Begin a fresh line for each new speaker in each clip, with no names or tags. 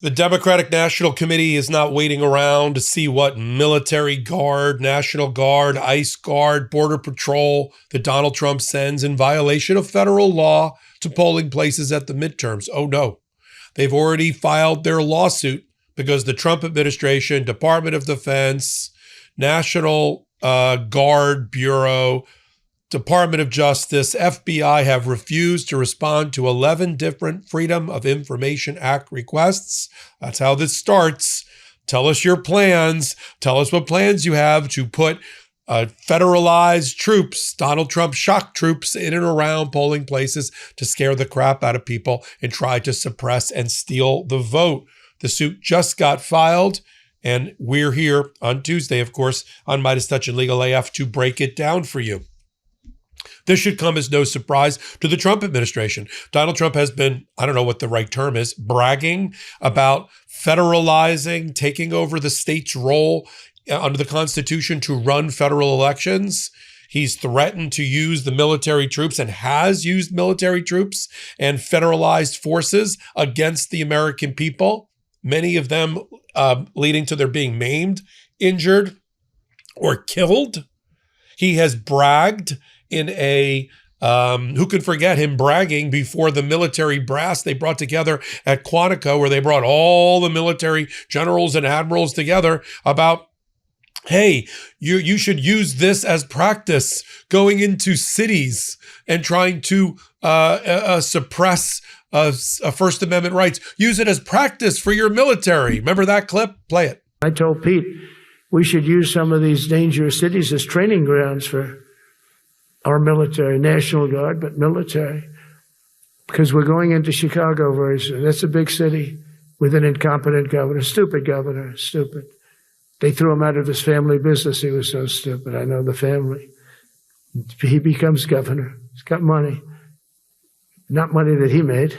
The Democratic National Committee is not waiting around to see what military guard, National Guard, ICE Guard, Border Patrol that Donald Trump sends in violation of federal law to polling places at the midterms. Oh no, they've already filed their lawsuit because the Trump administration, Department of Defense, National Guard Bureau, Department of Justice, FBI have refused to respond to 11 different Freedom of Information Act requests. That's how this starts. Tell us your plans. Tell us what plans you have to put federalized troops, Donald Trump shock troops, in and around polling places to scare the crap out of people and try to suppress and steal the vote. The suit just got filed, and we're here on Tuesday, of course, on MeidasTouch and Legal AF to break it down for you. This should come as no surprise to the Trump administration. Donald Trump has been, I don't know what the right term is, bragging about federalizing, taking over the state's role under the Constitution to run federal elections. He's threatened to use the military troops and has used military troops and federalized forces against the American people, many of them leading to their being maimed, injured, or killed. He has bragged in a, who can forget him bragging before the military brass they brought together at Quantico, where they brought all the military generals and admirals together about, hey, you should use this as practice going into cities and trying to suppress First Amendment rights. Use it as practice for your military. Remember that clip? Play it.
I told Pete we should use some of these dangerous cities as training grounds for our military, National Guard, but military, because we're going into Chicago very soon. That's a big city with an incompetent governor, stupid governor, stupid. They threw him out of his family business. He was so stupid. I know the family. He becomes governor. He's got money. Not money that he made,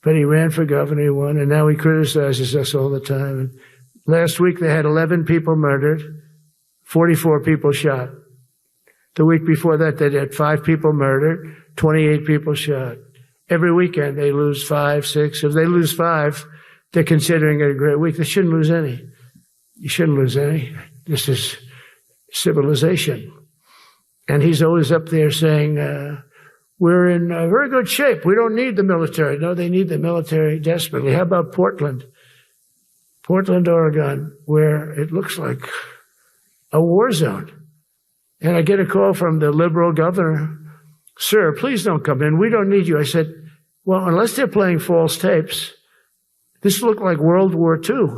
but he ran for governor, he won, and now he criticizes us all the time. And last week they had 11 people murdered, 44 people shot. The week before that, they had 5 people murdered, 28 people shot. Every weekend, they lose 5, 6. If they lose 5, they're considering it a great week. They shouldn't lose any. You shouldn't lose any. This is civilization. And he's always up there saying, we're in very good shape. We don't need the military. No, they need the military desperately. How about Portland? Portland, Oregon, where it looks like a war zone. And I get a call from the liberal governor. Sir, please don't come in. We don't need you. I said, well, unless they're playing false tapes, this looked like World War II.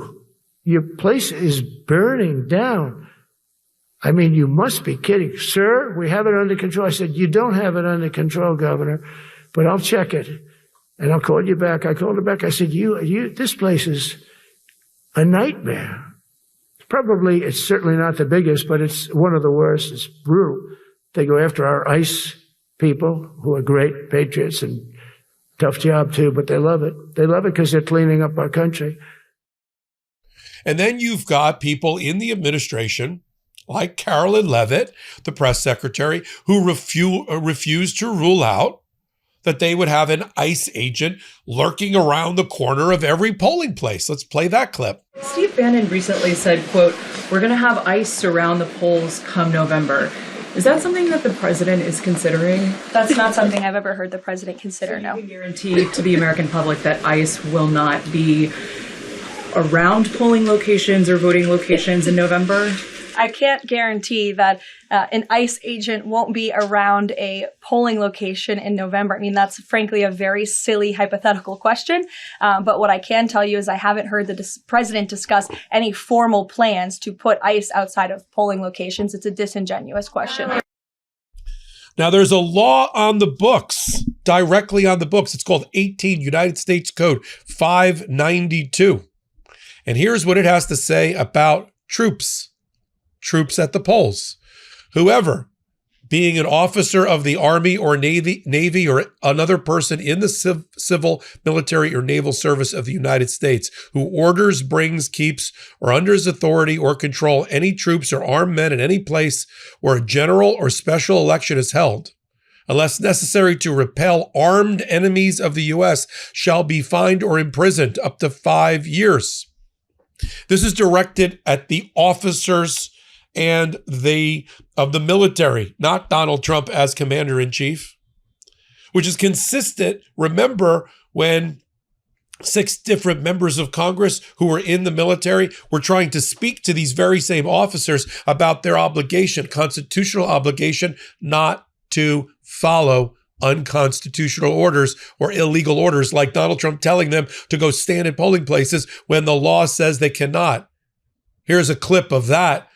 Your place is burning down. I mean, you must be kidding. Sir, we have it under control. I said, you don't have it under control, Governor, but I'll check it and I'll call you back. I called her back. I said, this place is a nightmare. It's certainly not the biggest, but it's one of the worst. It's brutal. They go after our ICE people, who are great patriots and tough job too, but they love it. They love it because they're cleaning up our country.
And then you've got people in the administration, like Carolyn Leavitt, the press secretary, who refused to rule out that they would have an ICE agent lurking around the corner of every polling place. Let's play that clip.
Steve Bannon recently said, quote, we're going to have ICE surround the polls come November. Is that something that the president is considering?
That's not something I've ever heard the president consider, no.
You can guarantee to the American public that ICE will not be around polling locations or voting locations in November?
I can't guarantee that an ICE agent won't be around a polling location in November. I mean, that's frankly a very silly hypothetical question. But what I can tell you is I haven't heard the president discuss any formal plans to put ICE outside of polling locations. It's a disingenuous question.
Now, there's a law on the books, directly on the books. It's called 18 United States Code 592. And here's what it has to say about troops at the polls. Whoever, being an officer of the Army or Navy or another person in the civil, military, or naval service of the United States, who orders, brings, keeps, or under his authority or control any troops or armed men in any place where a general or special election is held, unless necessary to repel armed enemies of the U.S., shall be fined or imprisoned up to 5 years. This is directed at the officers and of the military, not Donald Trump as commander-in-chief, which is consistent. Remember when 6 different members of Congress who were in the military were trying to speak to these very same officers about their obligation, constitutional obligation, not to follow unconstitutional orders or illegal orders, like Donald Trump telling them to go stand in polling places when the law says they cannot. Here's a clip of that,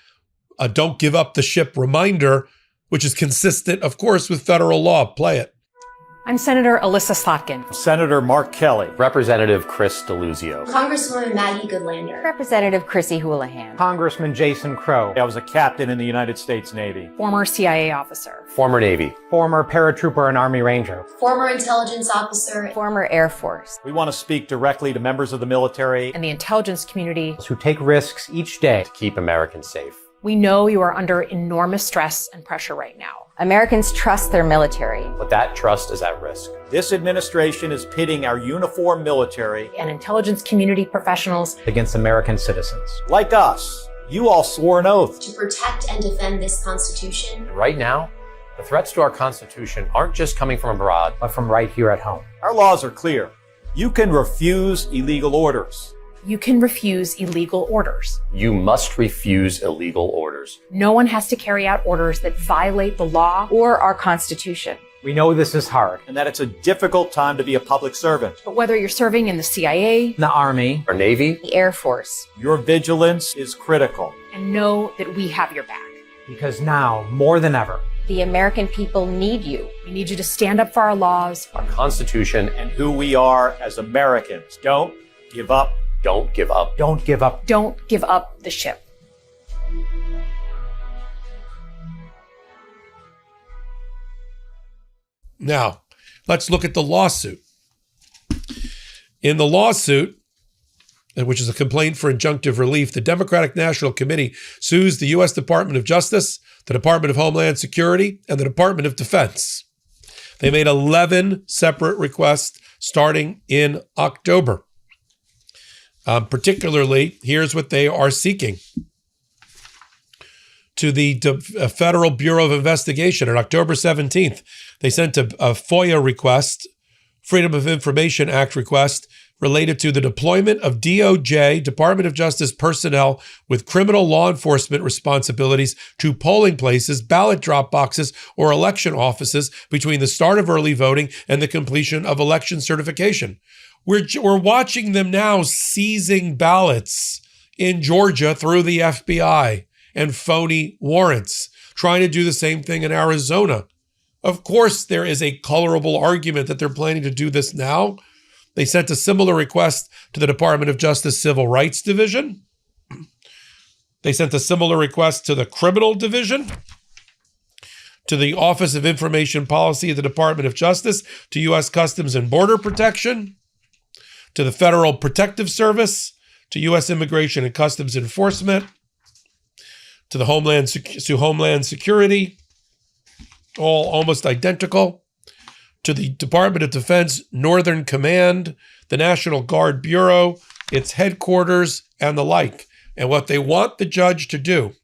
a don't give up the ship reminder, which is consistent, of course, with federal law. Play it.
I'm Senator Alyssa Slotkin.
Senator Mark Kelly.
Representative Chris Deluzio.
Congresswoman Maggie Goodlander.
Representative Chrissy Houlihan.
Congressman Jason Crow. I was a captain in the United States Navy.
Former CIA officer.
Former Navy.
Former paratrooper and Army Ranger.
Former intelligence officer.
Former Air Force.
We want to speak directly to members of the military
And the intelligence community.
Who take risks each day
To keep Americans safe.
We know you are under enormous stress and pressure right now.
Americans trust their military.
But that trust is at risk.
This administration is pitting our uniformed military
And intelligence community professionals
against American citizens.
like us. You all swore an oath.
To protect and defend this Constitution.
And right now, the threats to our Constitution aren't just coming from abroad,
But from right here at home.
Our laws are clear. You can refuse illegal orders.
You can refuse illegal orders.
you must refuse illegal orders.
No one has to carry out orders that violate the law.
Or our Constitution.
We know this is hard.
And that it's a difficult time to be a public servant.
But whether you're serving in the CIA,
The Army.
Our Navy,
The Air Force.
Your vigilance is critical.
and know that we have your back.
Because now, more than ever,
The American people need you.
We need you to stand up for our laws.
our Constitution,
And who we are as Americans. Don't give up.
don't give up.
don't give up.
Don't give up the ship.
Now, let's look at the lawsuit. In the lawsuit, which is a complaint for injunctive relief, the Democratic National Committee sues the U.S. Department of Justice, the Department of Homeland Security, and the Department of Defense. They made 11 separate requests starting in October. Particularly, here's what they are seeking. To the Federal Bureau of Investigation on October 17th, they sent a FOIA request, Freedom of Information Act request, related to the deployment of DOJ, Department of Justice personnel with criminal law enforcement responsibilities to polling places, ballot drop boxes, or election offices between the start of early voting and the completion of election certification. We're watching them now seizing ballots in Georgia through the FBI and phony warrants, trying to do the same thing in Arizona. Of course, there is a colorable argument that they're planning to do this now. They sent a similar request to the Department of Justice Civil Rights Division. They sent a similar request to the Criminal Division, to the Office of Information Policy of the Department of Justice, to U.S. Customs and Border Protection, to the Federal Protective Service, to U.S. Immigration and Customs Enforcement, to the Homeland Security, all almost identical, to the Department of Defense Northern Command, the National Guard Bureau, its headquarters, and the like. And what they want the judge to do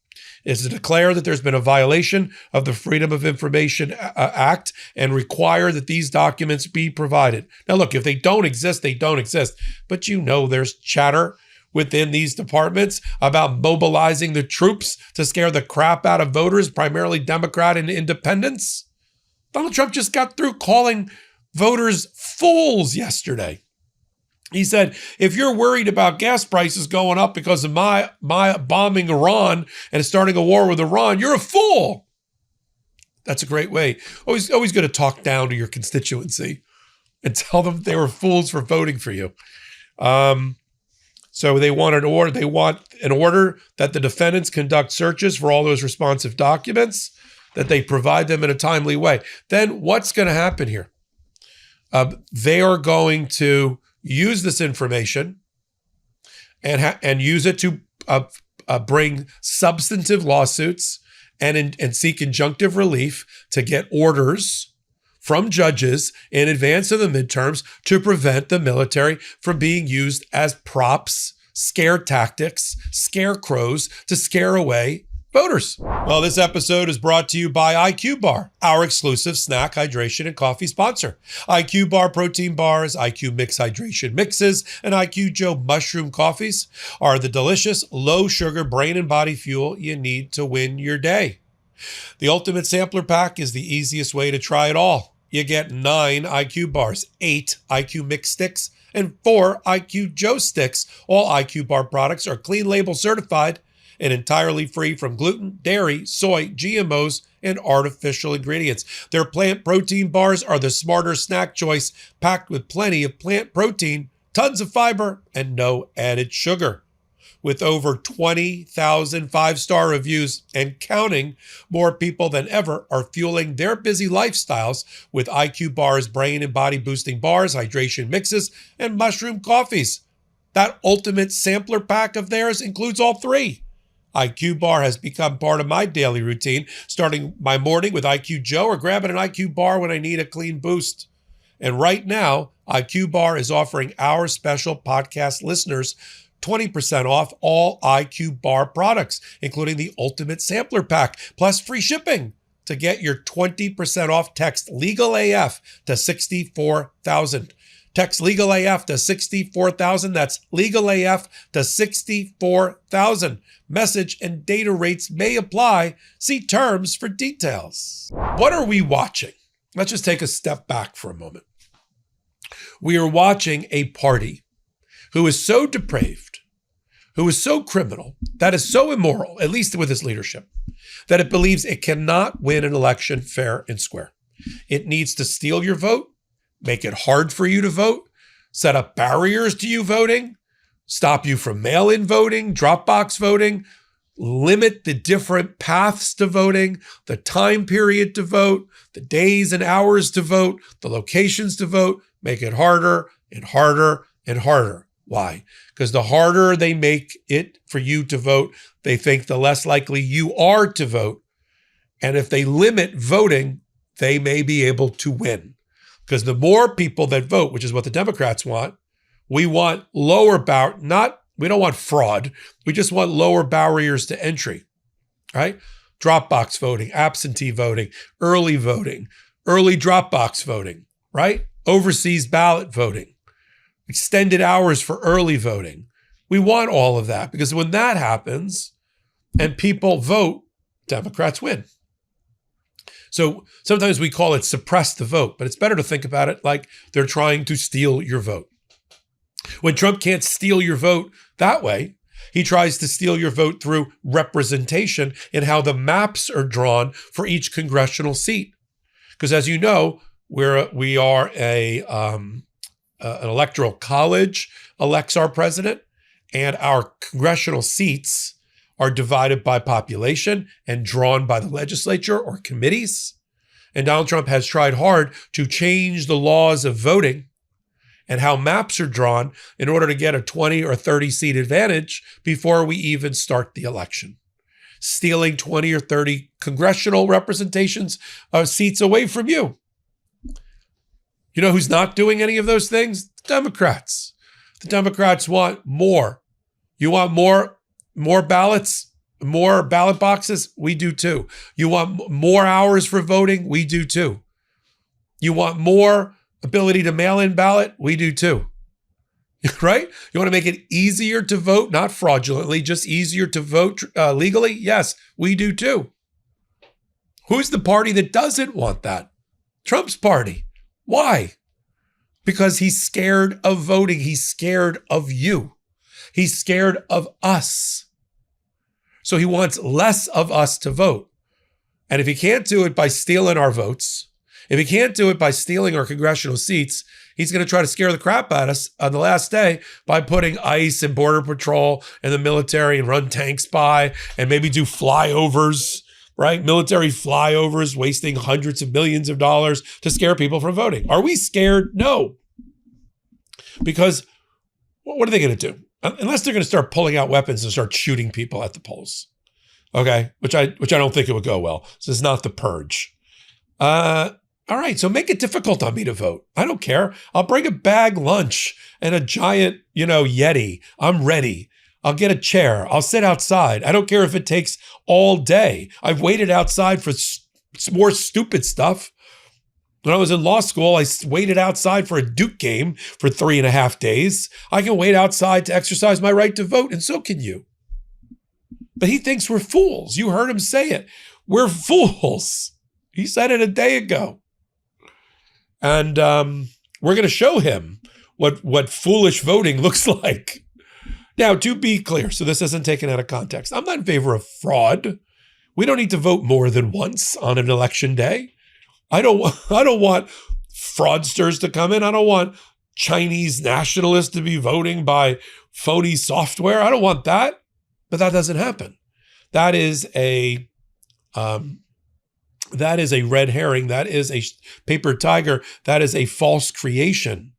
is to declare that there's been a violation of the Freedom of Information Act and require that these documents be provided. Now, look, if they don't exist, they don't exist. But you know there's chatter within these departments about mobilizing the troops to scare the crap out of voters, primarily Democrat and independents. Donald Trump just got through calling voters fools yesterday. He said, if you're worried about gas prices going up because of my bombing Iran and starting a war with Iran, you're a fool. That's a great way. Always going to talk down to your constituency and tell them they were fools for voting for you. So they want an order. They want an order that the defendants conduct searches for all those responsive documents, that they provide them in a timely way. Then what's going to happen here? They are going to use this information and use it to bring substantive lawsuits and seek injunctive relief to get orders from judges in advance of the midterms to prevent the military from being used as props, scare tactics, scarecrows to scare away voters. Well, this episode is brought to you by IQ Bar, our exclusive snack, hydration, and coffee sponsor. IQ Bar protein bars, IQ Mix hydration mixes, and IQ Joe mushroom coffees are the delicious, low-sugar brain and body fuel you need to win your day. The Ultimate Sampler Pack is the easiest way to try it all. You get 9 IQ bars, 8 IQ Mix sticks, and 4 IQ Joe sticks. All IQ Bar products are clean label certified and entirely free from gluten, dairy, soy, GMOs, and artificial ingredients. Their plant protein bars are the smarter snack choice, packed with plenty of plant protein, tons of fiber, and no added sugar. With over 20,000 five-star reviews and counting, more people than ever are fueling their busy lifestyles with IQ Bar's brain and body boosting bars, hydration mixes, and mushroom coffees. That Ultimate Sampler Pack of theirs includes all 3. IQ Bar has become part of my daily routine, starting my morning with IQ Joe or grabbing an IQ Bar when I need a clean boost. And right now, IQ Bar is offering our special podcast listeners 20% off all IQ Bar products, including the Ultimate Sampler Pack, plus free shipping. To get your 20% off, text LEGAL-AF to 64,000. Text LEGAL-AF to 64,000. That's LEGAL-AF to 64,000. Message and data rates may apply. See terms for details. What are we watching? Let's just take a step back for a moment. We are watching a party who is so depraved, who is so criminal, that is so immoral, at least with its leadership, that it believes it cannot win an election fair and square. It needs to steal your vote, make it hard for you to vote, set up barriers to you voting, stop you from mail-in voting, drop box voting, limit the different paths to voting, the time period to vote, the days and hours to vote, the locations to vote, make it harder and harder and harder. Why? Because the harder they make it for you to vote, they think the less likely you are to vote. And if they limit voting, they may be able to win. Because the more people that vote, which is what the Democrats want, we want lower we don't want fraud. We just want lower barriers to entry, right? Drop box voting, absentee voting, early drop box voting, right? Overseas ballot voting, extended hours for early voting. We want all of that because when that happens and people vote, Democrats win. So sometimes we call it suppress the vote, but it's better to think about it like they're trying to steal your vote. When Trump can't steal your vote that way, he tries to steal your vote through representation in how the maps are drawn for each congressional seat. Because as you know, we are an electoral college elects our president, and our congressional seats are divided by population and drawn by the legislature or committees. And Donald Trump has tried hard to change the laws of voting and how maps are drawn in order to get a 20 or 30 seat advantage before we even start the election. Stealing 20 or 30 congressional representations of seats away from you. You know who's not doing any of those things? The Democrats. The Democrats want more. You want more ballots, more ballot boxes? We do too. You want more hours for voting? We do too. You want more ability to mail in ballot? We do too. Right? You want to make it easier to vote, not fraudulently, just easier to vote legally? Yes, we do too. Who's the party that doesn't want that? Trump's party. Why? Because he's scared of voting. He's scared of you. He's scared of us. So he wants less of us to vote. And if he can't do it by stealing our votes, if he can't do it by stealing our congressional seats, he's going to try to scare the crap out of us on the last day by putting ICE and Border Patrol and the military and run tanks by and maybe do flyovers, right? Military flyovers, wasting hundreds of millions of dollars to scare people from voting. Are we scared? No. Because what are they going to do? Unless they're going to start pulling out weapons and start shooting people at the polls. Okay? Which I don't think it would go well. This is not the purge. All right, so make it difficult on me to vote. I don't care. I'll bring a bag lunch and a giant, Yeti. I'm ready. I'll get a chair. I'll sit outside. I don't care if it takes all day. I've waited outside for more stupid stuff. When I was in law school, I waited outside for a Duke game for 3.5 days. I can wait outside to exercise my right to vote, and so can you. But he thinks we're fools. You heard him say it. We're fools. He said it a day ago. And we're going to show him what foolish voting looks like. Now, to be clear, so this isn't taken out of context, I'm not in favor of fraud. We don't need to vote more than once on an election day. I don't want fraudsters to come in. I don't want Chinese nationalists to be voting by phony software. I don't want that. But that doesn't happen. That is a red herring. That is a paper tiger. That is a false creation,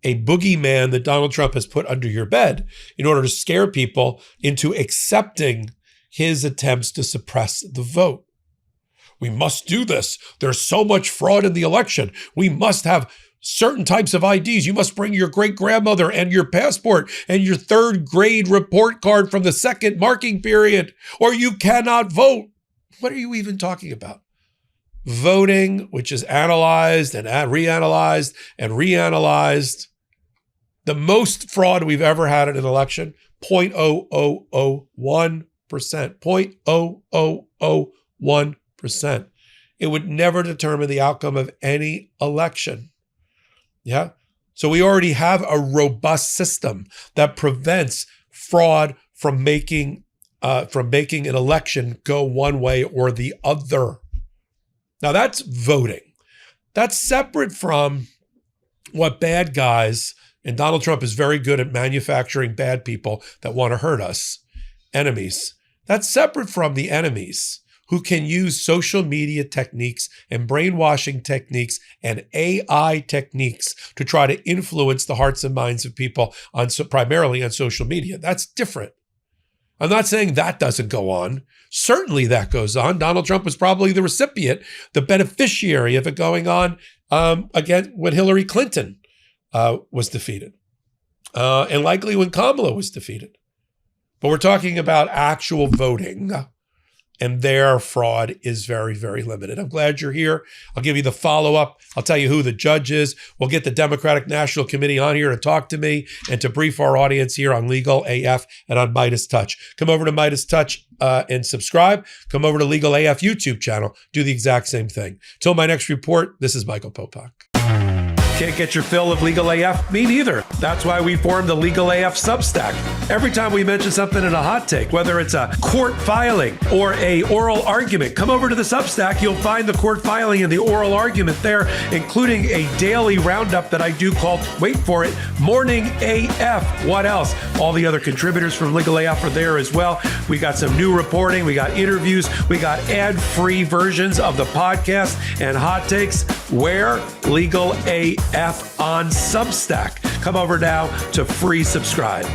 a boogeyman that Donald Trump has put under your bed in order to scare people into accepting his attempts to suppress the vote. We must do this. There's so much fraud in the election. We must have certain types of IDs. You must bring your great-grandmother and your passport and your 3rd grade report card from the 2nd marking period, or you cannot vote. What are you even talking about? Voting, which is analyzed and reanalyzed and reanalyzed. The most fraud we've ever had in an election, 0.0001%. 0.0001%. It would never determine the outcome of any election. Yeah. So we already have a robust system that prevents fraud from making an election go one way or the other. Now that's voting. That's separate from what bad guys, and Donald Trump is very good at manufacturing bad people that want to hurt us, enemies. That's separate from the enemies who can use social media techniques and brainwashing techniques and AI techniques to try to influence the hearts and minds of people primarily on social media. That's different. I'm not saying that doesn't go on. Certainly that goes on. Donald Trump was probably the recipient, the beneficiary of it going on again when Hillary Clinton was defeated, and likely when Kamala was defeated. But we're talking about actual voting. And their fraud is very, very limited. I'm glad you're here. I'll give you the follow-up. I'll tell you who the judge is. We'll get the Democratic National Committee on here to talk to me and to brief our audience here on Legal AF and on MeidasTouch. Come over to MeidasTouch and subscribe. Come over to Legal AF YouTube channel. Do the exact same thing. Till my next report, this is Michael Popok. Can't get your fill of Legal AF? Me neither. That's why we formed the Legal AF Substack. Every time we mention something in a hot take, whether it's a court filing or a oral argument, come over to the Substack. You'll find the court filing and the oral argument there, including a daily roundup that I do called, wait for it, Morning AF. What else? All the other contributors from Legal AF are there as well. We got some new reporting. We got interviews. We got ad-free versions of the podcast and hot takes. Where? Legal AF on Substack. Come over now to free subscribe.